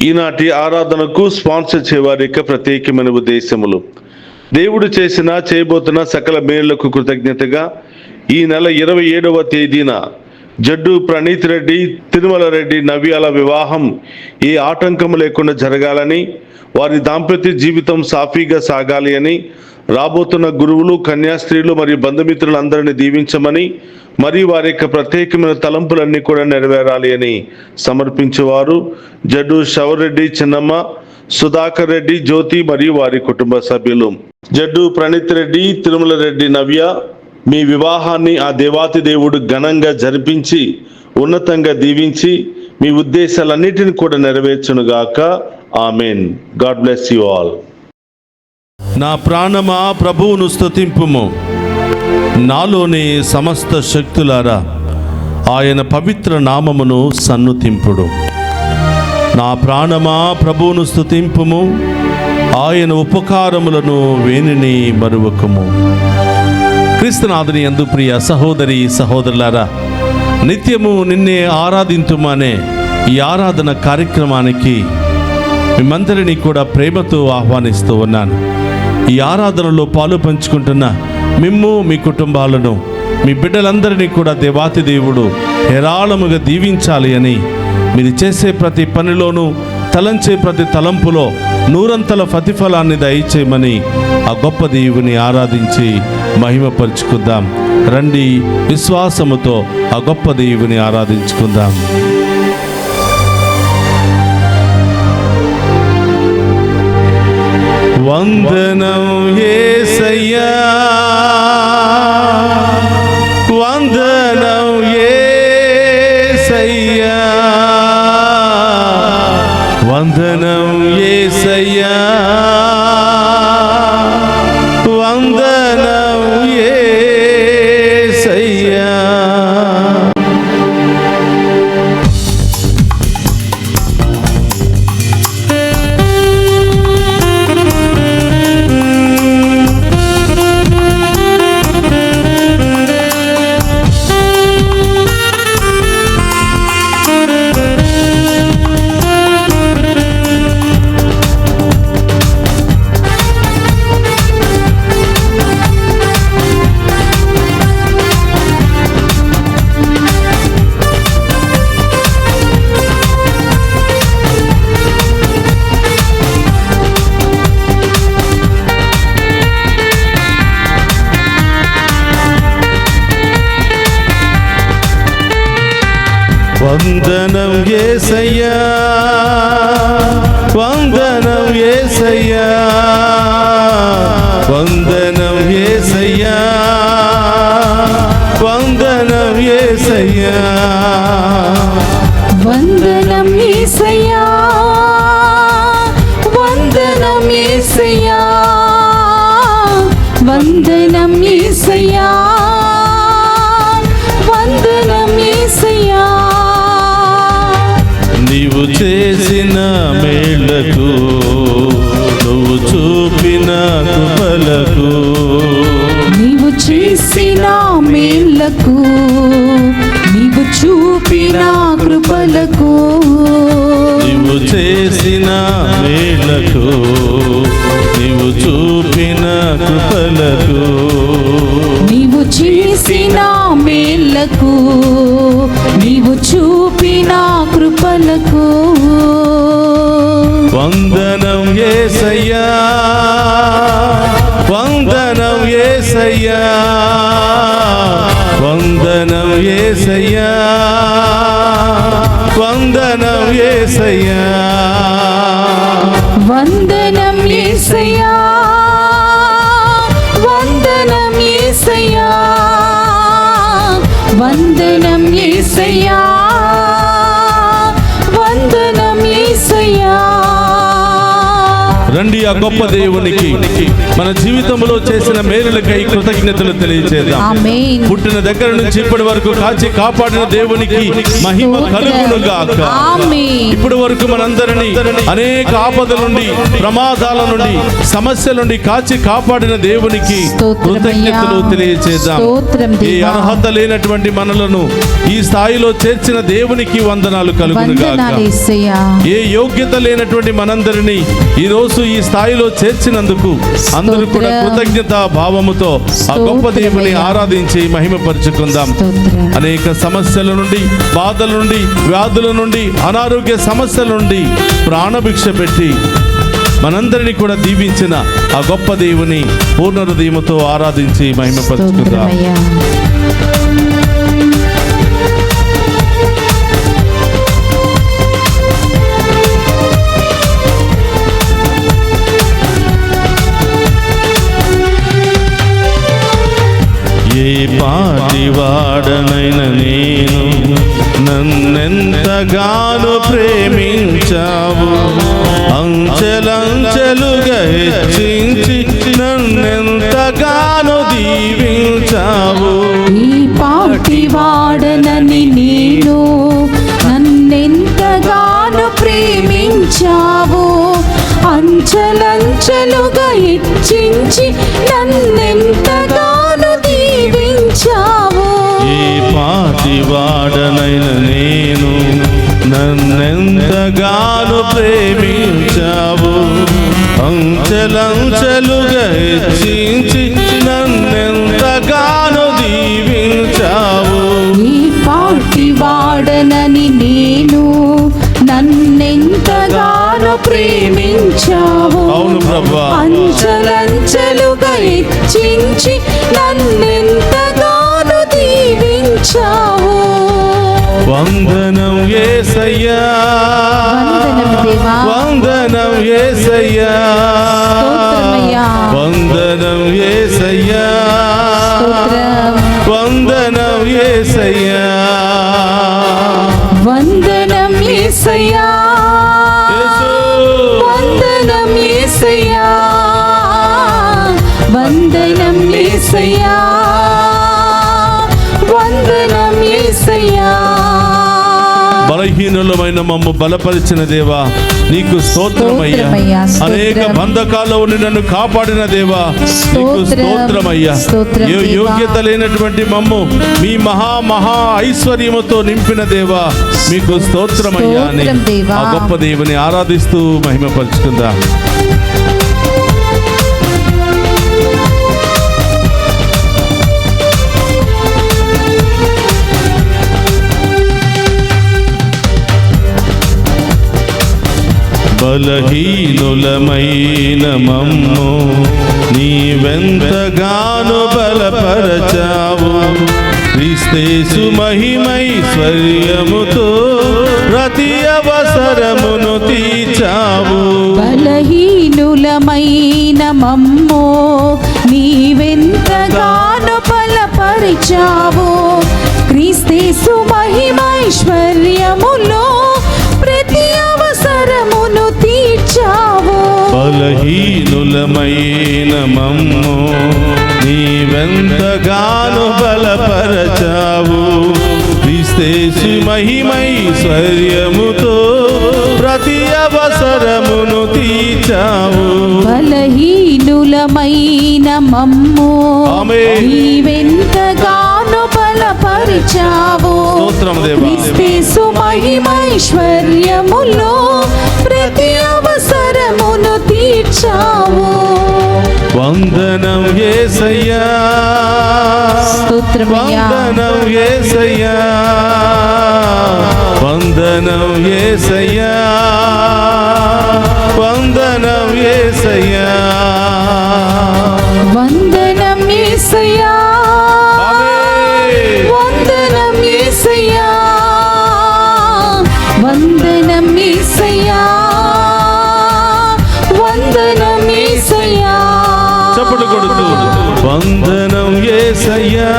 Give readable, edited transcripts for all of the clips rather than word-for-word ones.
ఈనాటి ఆరాధనకు స్పాన్సర్ చేయవారి యొక్క ప్రత్యేకమైన ఉద్దేశములు. దేవుడు చేసిన చేయబోతున్న సకల మేలులకు కృతజ్ఞతగా ఈ నెల 27వ తేదీన జడ్డు ప్రణీత్ రెడ్డి, తిరుమల రెడ్డి నవ్యాల వివాహం ఏ ఆటంకం లేకుండా జరగాలని, వారి దాంపత్య జీవితం సాఫీగా సాగాలి అని, రాబోతున్న గురువులు, కన్యాస్త్రీలు మరియు బంధుమిత్రులందరినీ దీవించమని, మరియు వారి యొక్క ప్రత్యేకమైన తలంపులన్నీ కూడా నెరవేరాలి అని సమర్పించేవారు జడ్డు శవరెడ్డి చిన్నమ్మ, సుధాకర్ రెడ్డి, జ్యోతి మరియు వారి కుటుంబ సభ్యులు. జడ్డు ప్రణీత్ రెడ్డి, తిరుమల రెడ్డి నవ్య, మీ వివాహాన్ని ఆ దేవాతి దేవుడు ఘనంగా జరిపించి ఉన్నతంగా దీవించి మీ ఉద్దేశాలన్నిటిని కూడా నెరవేర్చునుగాక. ఆమెన్. God bless you all. నా ప్రాణమా ప్రభువును స్తుతింపుము, నాలోని సమస్త శక్తులారా ఆయన పవిత్ర నామమును సన్నుతింపుడు. నా ప్రాణమా ప్రభువును స్తుతింపుము, ఆయన ఉపకారములను వేణిని మరువకము. క్రీస్తునాథుని యందు ప్రియ సహోదరి సహోదరులారా, నిత్యము నిన్నే ఆరాధింతుమనే ఈ ఆరాధన కార్యక్రమానికి మిమ్మందరినీ కూడా ప్రేమతో ఆహ్వానిస్తూ ఉన్నాను. ఈ ఆరాధనలో పాలు పంచుకుంటున్న మిమ్ము, మీ కుటుంబాలను, మీ బిడ్డలందరినీ కూడా దేవాతి దేవుడు హేరాళముగా దీవించాలి అని, మీరు చేసే ప్రతి పనిలోనూ, తలంచే ప్రతి తలంపులో నూరంతల ప్రతిఫలాన్ని దయచేయమని ఆ గొప్ప దేవుని ఆరాధించి మహిమపరుచుకుందాం. రండి, విశ్వాసముతో ఆ గొప్ప దేవుని ఆరాధించుకుందాం. వందనం యేసయ్యా, వందనం యేసయ్యా, వందనం యేసయ్యా, వందనం యేసయ్యా. వందనం యేసయ్యా, వందనం యేసయ్యా, వందనం యేసయ్యా, వందనం యేసయ్యా, వందనం యేసయ్యా, వందనం యేసయ్యా, వందనం యేసయ్యా, వందనం యేసయ్యా. నీవు చేసిన మేళ్లకు, నువ్వు చూపిన కృపలకు, నీవు చేసిన మేళ్లకు, నీవు చూపిన కృపలకు, నీవు చేసిన మేళ్లకు, నీవు చూపిన కృపలకు, నీవు చేసిన మేళ్లకు, నీవు చూపిన కృపలకు. వందనం యేసయ్యా, వందనం యేసయ్యా, వందనం యేసయ్యా, వందనం యేసయ్యా, వందనం యేసయ్యా, వందనం యేసయ్యా, వందనం యేసయ్యా, వందనం యేసయ్యా. రండి ఆ గొప్ప దేవునికి మన జీవితంలో చేసిన మేలులకై కృతజ్ఞతలు తెలియజేద్దాం. ఆమేన్. పుట్టిన దగ్గర నుంచి ఇప్పటి వరకు కాచి కాపాడిన దేవునికి మహిమ కలుగును గాక. ఆమేన్. ఇప్పటి వరకు మనందరినీ అనేక ఆపదల నుండి, ప్రమాదాల నుండి, సమస్యల నుండి కాచి కాపాడిన దేవునికి కృతజ్ఞతలు తెలియజేద్దాం. ఏ అర్హత లేనటువంటి మనలను ఈ స్థాయిలో చేర్చిన దేవునికి వందనాలు కలుగును గాక. ఏ యోగ్యత లేనటువంటి మనందరినీ ఈ రోజు ఈ స్థాయిలో చేర్చినందుకు అందరూ కూడా కృతజ్ఞత భావముతో ఆ గొప్ప దేవుని ఆరాధించి మహిమపరుచుకుందాం. అనేక సమస్యల నుండి, బాధల నుండి, వ్యాధుల నుండి, అనారోగ్య సమస్యల నుండి ప్రాణభిక్ష పెట్టి మనందరినీ కూడా దీవించిన ఆ గొప్ప దేవుని పూర్ణ హృదయముతో ఆరాధించి మహిమపరుచుకుందాం. ఏ పాటివాడనైన నేను నన్నెంతగానో ప్రేమించావు, అంచెలంచెలుగా హెచ్చించి నన్నెంతగానో దీవించావు. ఈ పాటివాడనని నేను నన్నెంతగానో ప్రేమించావు, అంచెలంచెలుగా హెచ్చించి నన్నెంతగానో దీవించావు. ఏ పాటివాడనైన నేను నన్నెంతగానో ప్రేమించావు, అంచెలంచెలుగా హెచ్చించి నన్నెంతగానో దీవించావు. ఈ పాటివాడనని నేను నన్నెంతగానో ప్రేమించావు, అవును ప్రభువా, అంచెలంచెలుగా హెచ్చించి నన్నెంతగానో దీవించావు. వందనం యేసయ్యా, వందనం దేవా, వందనం యేసయ్యా, స్తోత్రమయ్యా, వందనం యేసయ్యా, స్తోత్రం, వందనం యేసయ్యా, వందనం యేసయ్యా, వందనం యేసయ్యా, వందనం యేసయ్యా, వందనం యేసయ్యా. బలహీనులమైన మమ్ము బలపరిచిన దేవా నీకు స్తోత్రమయ్యా. అనేక బంధకాల్లో ఉండి నన్ను కాపాడిన దేవా నీకు స్తోత్రమయ్యా. యోగ్యత లేనటువంటి మమ్ము మీ మహా ఐశ్వర్యముతో నింపిన దేవా మీకు స్తోత్రమయ్యా అని ఆ గొప్ప దేవుని ఆరాధిస్తూ మహిమపరుచుకుందా. బలహీనులమైన మమ్ము నీవెంతగానో బలపరచావు, క్రీస్తేసు మహిమైశ్వర్యముతో ప్రతి అవసరమును తీర్చావు. బలహీనులమైన మమ్ము నీవెంతగానో బలపరిచావు, క్రీస్తేసు మహిమైశ్వర్యములో ప్రతి అవసరమును తీర్చావు. బలహీనులమైన మమ్ము నీవెంతగానో బలపరచావు, క్రీస్తేసు మహిమైశ్వర్యముతో ప్రతి అవసరమును తీర్చావు. బలహీనులమైన మమ్ము ఆమేన్. నీవెంతగానో బలపరిచావు, క్రీస్తు మహిమైశ్వర్యములో ప్రతి అవసరమును తీర్చావు. వందనం యేసయ్యా, వందనం యేసయ్యా, వందనం యేసయ్యా, వందనం యేసయ్యా, వందనం యేసయ్యా, వందనం యేసయ్యా, వందనం యేసయ్యా, వందనం యేసయ్యా. చప్పట్లు కొడుతూ వందనం యేసయ్యా,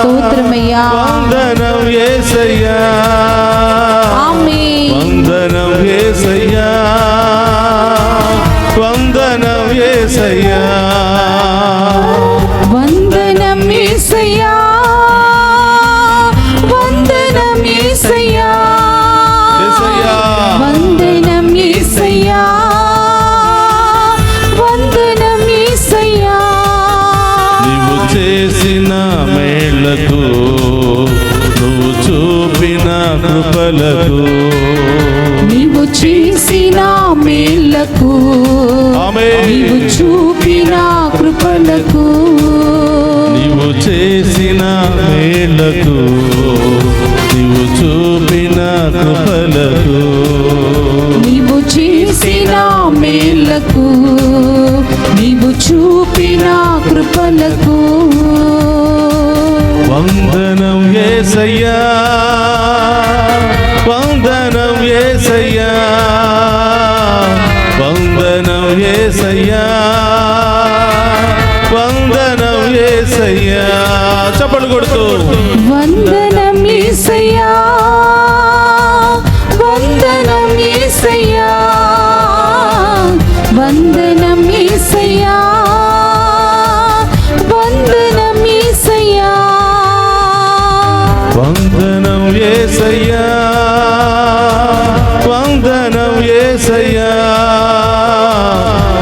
స్తోత్రమయ్యా, వందనం యేసయ్యా, ఆమేన్, వందనం యేసయ్యా, కృపలకు నీవు చేసిన మేళ్లకు ఆమేన్. నీవు చూపిన కృపలకు నీవు చేసిన మేళ్లకు నీవు చూపిన కృపలకు నీవు చేసిన మేళ్లకు నీవు చూపిన కృపలకు వందనం యేసయ్యా వందనం యేసయ్యా వందనం యేసయ్యా వందనం యేసయ్యా చప్పట్లు కొడుతూ వందనం యేసయ్యా వందనం యేసయ్యా వందనం యేసయ్యా వందనం యేసయ్యా వందనం యేసయ్యా వందనం యేసయ్యా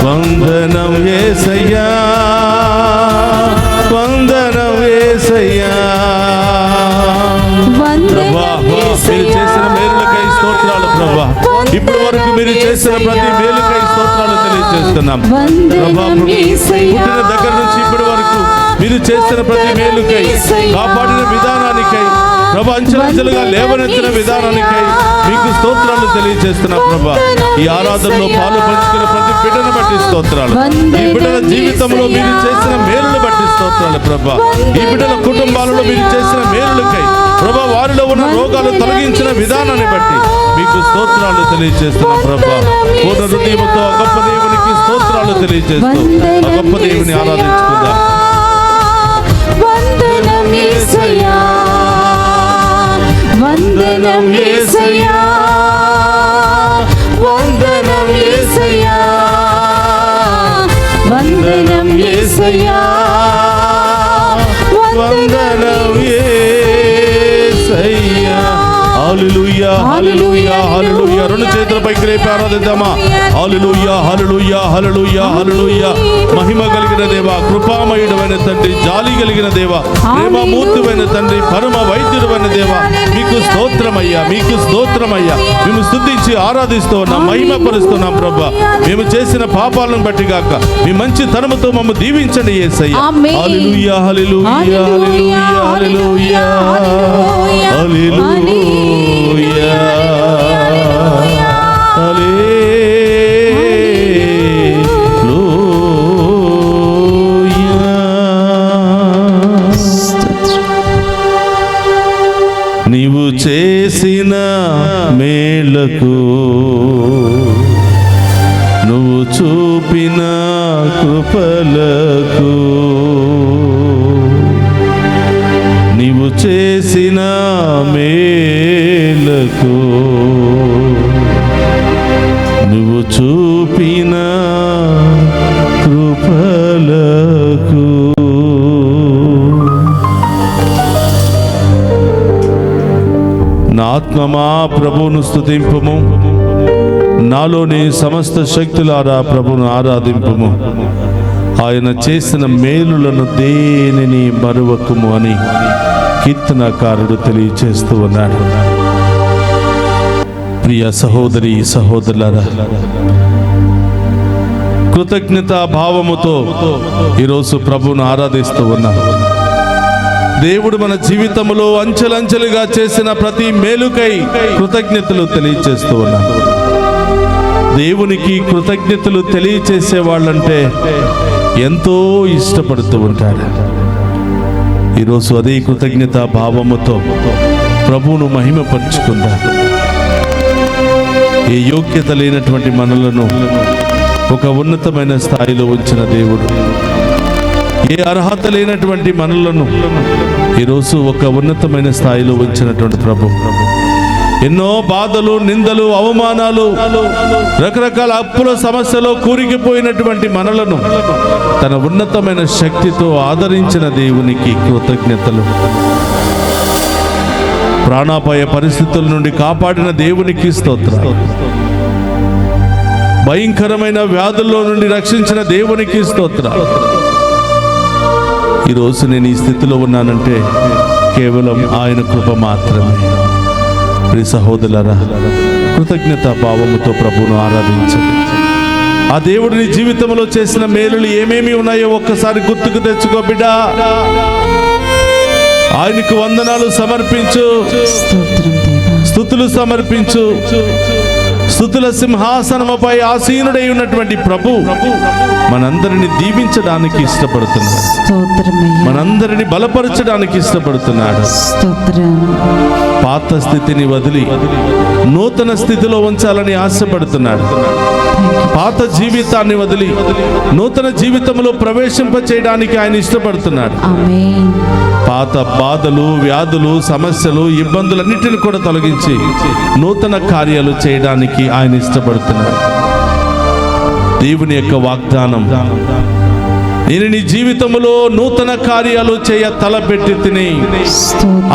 వందనం యేసయ్యా వందనం యేసయ్యా ప్రభువా, మీరు చేసిన మేలులకై స్తోత్రాలు ప్రభువా. ఇప్పటి వరకు మీరు చేసిన ప్రతి మేలుకై స్తోత్రాలు తెలియజేస్తున్నాం ప్రభువా. పుట్టిన దగ్గర నుంచి ఇప్పటి వరకు మీరు చేసిన ప్రతి మేలుకై, కాపాడిన విధానానికై ప్రభా, అంచెలంచెలుగా లేవనెత్తిన విధానానికై మీకు స్తోత్రాలు తెలియజేస్తున్నాం ప్రభా. ఈ ఆరాధనలో పాలు పంచుకున్న ప్రతి బిడ్డను బట్టి స్తోత్రాలు. ఈ బిడ్డల జీవితంలో మీరు చేసిన మేలును బట్టి స్తోత్రాలు ప్రభా. ఈ బిడ్డల కుటుంబాలలో మీరు చేసిన మేలులకై ప్రభా, వారిలో ఉన్న రోగాలు తొలగించిన విధానాన్ని బట్టి మీకు స్తోత్రాలు తెలియజేస్తున్నాం ప్రభా. పూర్ణ హృదయంతో ఆ గొప్ప దేవునికి స్తోత్రాలు తెలియజేస్తూ ఆ గొప్ప దేవుని ఆరాధించుకుందాం. వందనం యేసయ్యా వందనం యేసయ్యా వందనం యేసయ్యా వందనం యేసయ్యా వందనం యేసయ్యా. హల్లెలూయా హల్లెలూయా హల్లెలూయా. రెండు చేతుల పైకి లేపి ఆరాధిద్దామా. హల్లెలూయా హల్లెలూయా హల్లెలూయా హల్లెలూయా. మహిమ కలిగిన దేవా, కృపామయుడైన తండ్రి, జాలి కలిగిన దేవా, ప్రేమమూర్తివైన తండ్రి, పరమ వైద్యుడైన దేవా, మీకు స్తోత్రమయ్యా, మీకు స్తోత్రమయ్యా. మేము స్తుతించి ఆరాధిస్తూ ఉన్నాం, మహిమపరుస్తున్నాం ప్రభా. మేము చేసిన పాపాలను బట్టి గాక మీ మంచి తనముతో మమ్మ దీవించండి యేసయ్యా. ఆమేన్. హల్లెలూయా హల్లెలూయా హల్లెలూయా హల్లెలూయా హల్లెలూయా నీవు చేసిన మేళ్లకు నువ్వు చూపిన కృపలకు నీవు చేసిన మేళ్లకు నువ్వు చూపిన కృపలకు నా ఆత్మమా ప్రభువును స్తుతింపుము, నాలోని సమస్త శక్తులారా ప్రభువును ఆరాధింపుము. ఆయన చేసిన మేలులను దేనిని మరువకుము అని కీర్తనకారుడు తెలియచేస్తూ ఉన్నాడు. ప్రియ సహోదరి సహోదరులారా, కృతజ్ఞతా భావముతో ఈరోజు ప్రభువును ఆరాధిస్తూ ఉన్నాం. దేవుడు మన జీవితంలో అంచెలంచెలుగా చేసిన ప్రతి మేలుకై కృతజ్ఞతలు తెలియచేస్తూ ఉన్నాం. దేవునికి కృతజ్ఞతలు తెలియచేసే వాళ్ళంటే ఎంతో ఇష్టపడుతూ ఉంటాడు. ఈరోజు అదే కృతజ్ఞతా భావముతో ప్రభువును మహిమపరుచుకుందాం. ఏ యోగ్యత లేనటువంటి మనలను ఒక ఉన్నతమైన స్థాయిలో ఉంచిన దేవుడు, ఏ అర్హత లేనటువంటి మనలను ఈరోజు ఒక ఉన్నతమైన స్థాయిలో ఉంచినటువంటి ప్రభు, ఎన్నో బాధలు, నిందలు, అవమానాలు, రకరకాల అప్పుల సమస్యలో కూరికిపోయినటువంటి మనలను తన ఉన్నతమైన శక్తితో ఆదరించిన దేవునికి కృతజ్ఞతలు. ప్రాణాపాయ పరిస్థితుల నుండి కాపాడిన దేవునికి స్తోత్రాలు. భయంకరమైన వ్యాధుల్లో నుండి రక్షించిన దేవునికి స్తోత్రాలు. ఈరోజు నేను ఈ స్థితిలో ఉన్నానంటే కేవలం ఆయన కృప మాత్రమే. ప్రియ సహోదరులారా, కృతజ్ఞతా భావముతో ప్రభువును ఆరాధించండి. ఆ దేవుడు నీ జీవితంలో చేసిన మేలులు ఏమేమి ఉన్నాయో ఒక్కసారి గుర్తుకు తెచ్చుకో బిడ్డా. ఆయనకు వందనాలు సమర్పించు, స్తుతులు సమర్పించు. స్తుతుల సింహాసనముపై ఆసీనుడై ఉన్నటువంటి ప్రభు మనందరిని దీవించడానికి ఇష్టపడుతున్నాడు, మనందరిని బలపరచడానికి ఇష్టపడుతున్నాడు. పాత స్థితిని వదిలి నూతన స్థితిలో ఉంచాలని ఆశపడుతున్నాడు. పాత జీవితాన్ని వదిలి నూతన జీవితంలో ప్రవేశింపచేయడానికి ఆయన ఇష్టపడుతున్నాడు. పాత బాధలు, వ్యాధులు, సమస్యలు, ఇబ్బందులన్నిటిని కూడా తొలగించి నూతన కార్యాలు చేయడానికి ఆయన ఇష్టపడుతున్నాడు. దేవుని యొక్క వాగ్దానం, నేను నీ జీవితంలో నూతన కార్యాలు చేయ తలపెట్టి తిని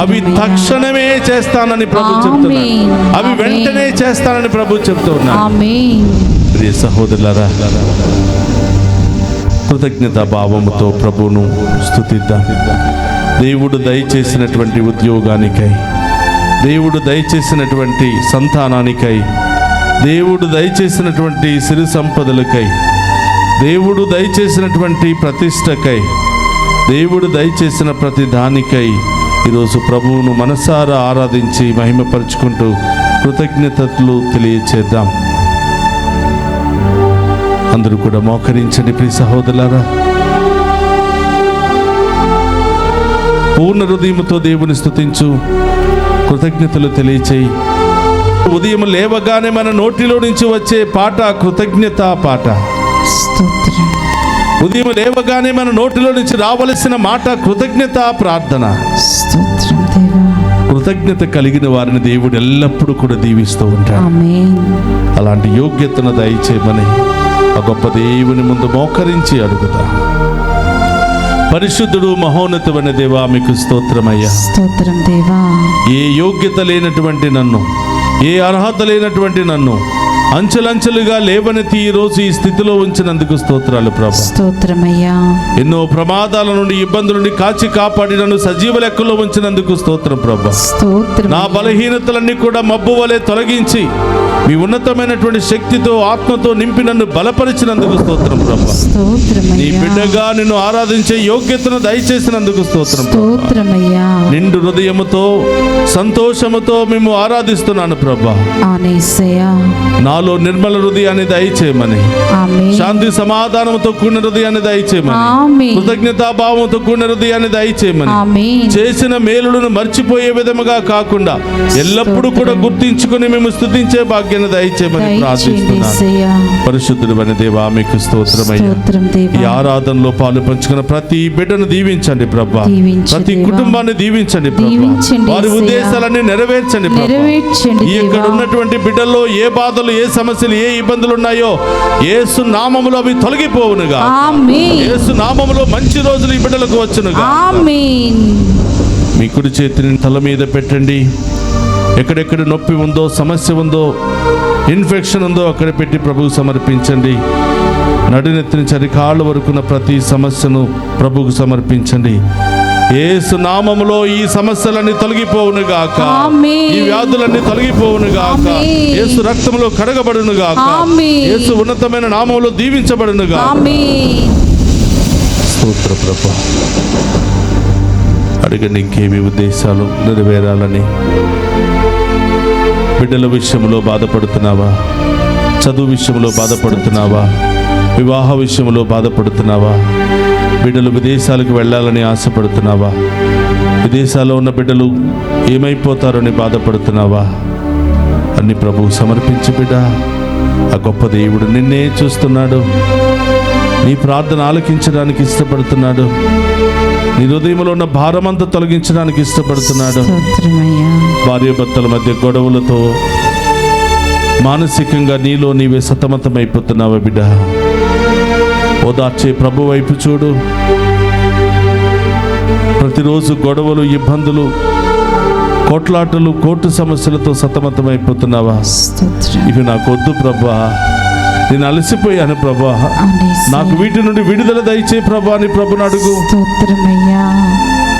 అవి తక్షణమే చేస్తానని ప్రభు చెప్తున్నాడు. అవి వెంటనే చేస్తానని ప్రభు చెప్తున్నాడు. ప్రియ సహోదరులారా, కృతజ్ఞతా భావముతో ప్రభువును స్తుతిద్దాం. దేవుడు దయచేసినటువంటి ఉద్యోగానికై, దేవుడు దయచేసినటువంటి సంతానానికై, దేవుడు దయచేసినటువంటి సిరి సంపదలకై, దేవుడు దయచేసినటువంటి ప్రతిష్టకై, దేవుడు దయచేసిన ప్రతి దానికై ఈరోజు ప్రభువును మనసారా ఆరాధించి మహిమపరుచుకుంటూ కృతజ్ఞతలు తెలియచేద్దాం. అందరూ కూడా మోకరించండి ప్రియ సహోదరులారా. పూర్ణ హృదయముతో దేవుని స్తుతించు, కృతజ్ఞతలు తెలియచేయి. ఉదయం లేవగానే మన నోటిలో నుంచి వచ్చే పాట కృతజ్ఞత పాట. ఉదయం లేవగానే మన నోటిలో నుంచి రావలసిన మాట కృతజ్ఞత ప్రార్థన. కృతజ్ఞత కలిగిన వారిని దేవుడు ఎల్లప్పుడూ కూడా దీవిస్తూ ఉంటాడు. అలాంటి యోగ్యతను దయచేయమని ఆ గొప్ప దేవుని ముందు మోకరించి అడుగుతా. పరిశుద్ధుడు మహోన్నతమైన దేవా, మీకు స్తోత్రమయ్యా. స్తోత్రం దేవా. ఏ యోగ్యత లేనటువంటి నన్ను, ఏ అర్హత లేనటువంటి నన్ను అంచెలంచెలుగా లేవనెత్తి ఈ రోజు ఈ స్థితిలో ఉంచినందుకు స్తోత్రాలు ప్రభు. స్తోత్రమయ్యా. ఎన్నో ప్రమాదాల నుండి, ఇబ్బందుల నుండి కాచి కాపాడి నన్ను సజీవ లెక్కలో ఉంచినందుకు స్తోత్రం ప్రభు. నా బలహీనతలన్నీ కూడా మబ్బు వలె తొలగించి మీ ఉన్నతమైనటువంటి శక్తితో, ఆత్మతో నింపి నన్ను బలపరిచినందుకు స్తోత్రం ప్రభు. నీ బిడ్డగా నిన్ను ఆరాధించే యోగ్యతను దయచేసినందుకు స్తోత్రం. నిండు హృదయముతో, సంతోషముతో మేము ఆరాధిస్తున్నాను ప్రభు. నాలో నిర్మల హృదయాన్ని దయచేయమని, శాంతి సమాధానంతో కూడిన హృదయాన్ని దయచేయమని, కృతజ్ఞతాభావంతో కూడిన హృదయాన్ని దయచేయమని, చేసిన మేలులను మర్చిపోయే విధముగా కాకుండా ఎల్లప్పుడూ కూడా గుర్తించుకుని మేము స్తుతించే భాగ్యాన్ని దయచేయమని ప్రార్థిస్తున్నాను. పరిశుద్ధుడైన దేవా, మీకు స్తోత్రమయ్యా. ఈ ఆరాధనలో పాలు పంచుకున్న ప్రతి బిడ్డను దీవించండి ప్రభా. ప్రతి కుటుంబాన్ని దీవించండి ప్రభా. వారి ఉద్దేశాలన్నీ నెరవేర్చండి ప్రభా. ఇక్కడ ఉన్నటువంటి బిడ్డల్లో ఏ బాధలు, ఏ సమస్యలు, ఏ ఇబ్బందులు ఉన్నాయో యేసు నామములో అవి తొలగిపోవునుగా. యేసు నామములో మంచి రోజులు ఈ బిడ్డలకు వచ్చునుగా. మీ కుడి చేతిని తల మీద పెట్టండి. ఎక్కడెక్కడ నొప్పి ఉందో, సమస్య ఉందో, ఇన్ఫెక్షన్ ఉందో అక్కడ పెట్టి ప్రభువు సమర్పించండి. నడునెత్తిన చరికాళ్ళ వరకున్న ప్రతి సమస్యను ప్రభువుకు సమర్పించండి. యేసు నామములో ఈ సమస్యలన్నీ తొలగిపోవును గాక. ఈ వ్యాధులన్నీ తొలగిపోవును గాక. యేసు రక్తములో కడగబడును గాక. యేసు ఉన్నతమైన నామములో దీవించబడును గాక. స్తోత్ర ప్రభువా. అడగండి ఇంకేమి ఉద్దేశాలు నెరవేరాలని. బిడ్డల విషయంలో బాధపడుతున్నావా? చదువు విషయంలో బాధపడుతున్నావా? వివాహ విషయంలో బాధపడుతున్నావా? బిడ్డలు విదేశాలకు వెళ్ళాలని ఆశపడుతున్నావా? విదేశాల్లో ఉన్న బిడ్డలు ఏమైపోతారని బాధపడుతున్నావా? అన్ని ప్రభువు సమర్పించి బిడ్డ. ఆ గొప్ప దేవుడు నిన్నే చూస్తున్నాడు. నీ ప్రార్థన ఆలకించడానికి ఇష్టపడుతున్నాడు. నీ హృదయంలో ఉన్న భారమంతా తొలగించడానికి ఇష్టపడుతున్నాడు. భార్యాభర్తల మధ్య గొడవలతో మానసికంగా నీలో నీవే సతమతమైపోతున్నావా బిడ్డ? ఓదార్చే ప్రభు వైపు చూడు. ప్రతిరోజు గొడవలు, ఇబ్బందులు, కోట్లాటలు, కోర్టు సమస్యలతో సతమతమైపోతున్నావా? ఇవి నాకు వద్దు ప్రభా, నేను అలసిపోయాను ప్రభా, నాకు వీటి నుండి విడుదల దయచే ప్రభా అని ప్రభుని అడుగు.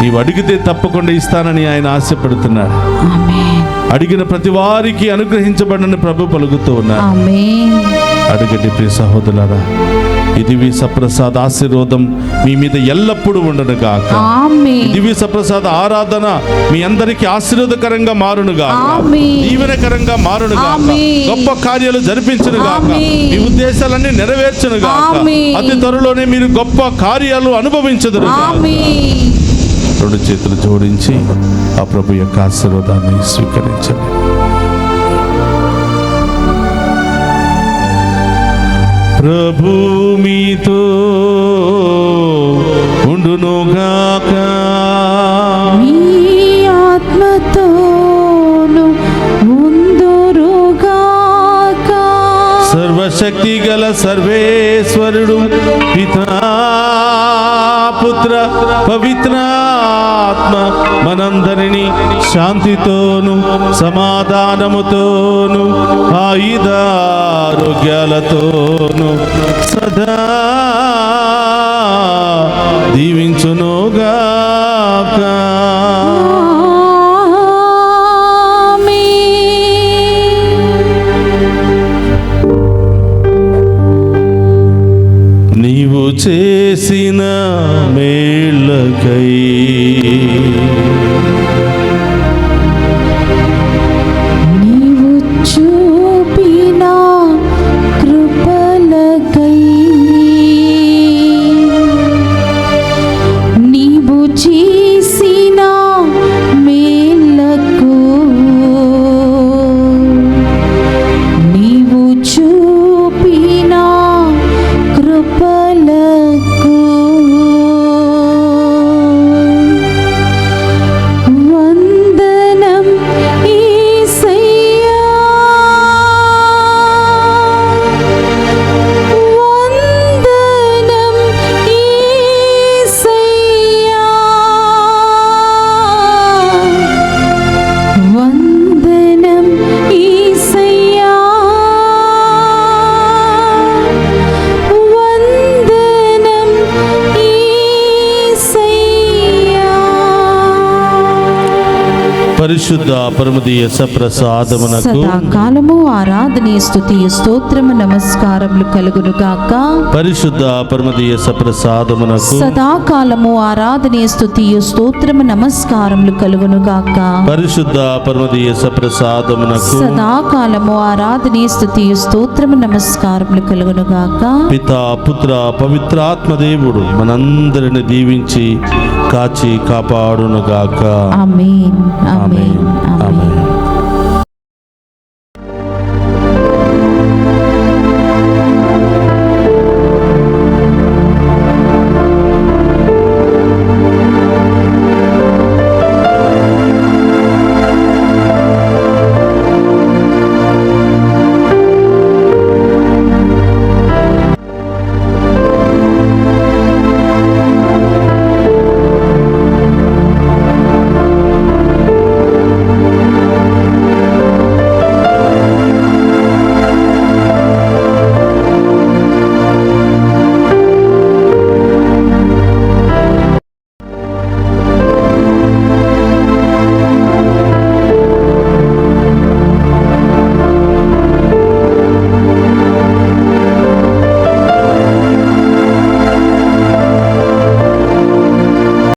నీవు అడిగితే తప్పకుండా ఇస్తానని ఆయన ఆశపడుతున్నాడు. ఆమేన్. అడిగిన ప్రతి వారికి అనుగ్రహించబడని ప్రభు పలుకుతూ ఉన్నాడు. ఆమేన్. అడగండి ప్రియ సహోదరులారా, ఈ దివ్య సప్రసాద ఆశీర్వాదం మీ మీద ఎల్లప్పుడూ ఉండను గాక. ఆమేన్. దివ్య సప్రసాద ఆరాధన మీ అందరికి ఆశీర్వాదకరంగా మారును గాక, ఆమేన్. దీవెనకరంగా మారును గాక, ఆమేన్. గొప్ప కార్యాలు జరిపించును గాక, ఆమేన్. మీ ఉద్దేశాలన్నీ నెరవేర్చును గాక, ఆమేన్. అతి త్వరలోనే మీరు గొప్ప కార్యాలు అనుభవించుదురు గాక. ఆమేన్. రెండు చేతులు జోడించి ఆ ప్రభు యొక్క ఆశీర్వాదాన్ని స్వీకరించండి. ప్రభు మీతో ఉండునుగాక. మీ ఆత్మతోను ఉందురుగాక. సర్వశక్తి గల సర్వేశ్వరుడు పితా పుత్ర పవిత్రాత్మ మనందరినీ శాంతితోను సమాధానముతోను ఆయుధారోగ్యాలతోను సదా దీవించునుగాక. నీవు చేసిన మేళ్ళకై నీవు చూపిన కృపలకై నీవు చేసిన మేలకు నీవు చూపిన కృపలకు వందనం యేసయ్యా. వందనం యేసయ్యా. వందనం యేసయ్యా. వందనం యేసయ్యా. పరిశుద్ధ పరమదీయ సప్రసాదమునకు సదాకాలము ఆరాధనీయ స్తుతియు స్తోత్రము నమస్కారములు కలుగును గాక. పరిశుద్ధ పరమదీయ సప్రసాదమునకు సదాకాలము ఆరాధనీయ స్తుతియు స్తోత్రము నమస్కారములు కలుగును గాక. పరిశుద్ధ పరమదీయ సప్రసాదమునకు సదాకాలము ఆరాధనీయ స్తుతియు స్తోత్రము నమస్కారములు కలుగును గాక. పితా పుత్ర పవిత్రాత్మ దేవుడు మనందరిని దీవించి కాచి కాపాడునుగాక. ఆమేన్. ఆమేన్. ఆమేన్. ఆమేన్.